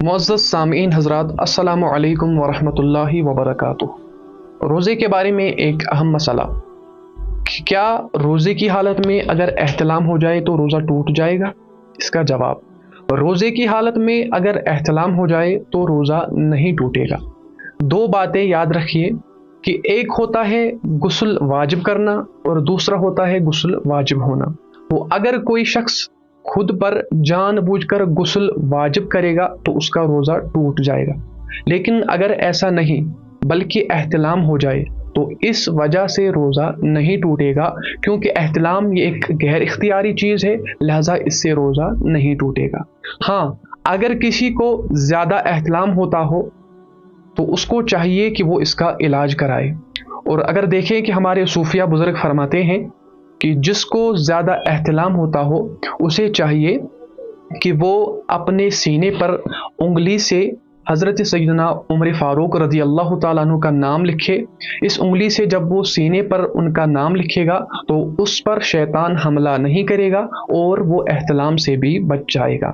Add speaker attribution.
Speaker 1: معزز سامعین حضرات، السلام علیکم ورحمۃ اللہ وبرکاتہ۔ روزے کے بارے میں ایک اہم مسئلہ، کیا روزے کی حالت میں اگر احتلام ہو جائے تو روزہ ٹوٹ جائے گا؟ اس کا جواب، روزے کی حالت میں اگر احتلام ہو جائے تو روزہ نہیں ٹوٹے گا۔ دو باتیں یاد رکھیے کہ ایک ہوتا ہے غسل واجب کرنا اور دوسرا ہوتا ہے غسل واجب ہونا۔ تو اگر کوئی شخص خود پر جان بوجھ کر غسل واجب کرے گا تو اس کا روزہ ٹوٹ جائے گا، لیکن اگر ایسا نہیں بلکہ احتلام ہو جائے تو اس وجہ سے روزہ نہیں ٹوٹے گا، کیونکہ احتلام یہ ایک غیر اختیاری چیز ہے، لہذا اس سے روزہ نہیں ٹوٹے گا۔ ہاں، اگر کسی کو زیادہ احتلام ہوتا ہو تو اس کو چاہیے کہ وہ اس کا علاج کرائے۔ اور اگر دیکھیں کہ ہمارے صوفیہ بزرگ فرماتے ہیں کہ جس کو زیادہ احتلام ہوتا ہو اسے چاہیے کہ وہ اپنے سینے پر انگلی سے حضرت سیدنا عمر فاروق رضی اللہ تعالیٰ عنہ کا نام لکھے۔ اس انگلی سے جب وہ سینے پر ان کا نام لکھے گا تو اس پر شیطان حملہ نہیں کرے گا اور وہ احتلام سے بھی بچ جائے گا۔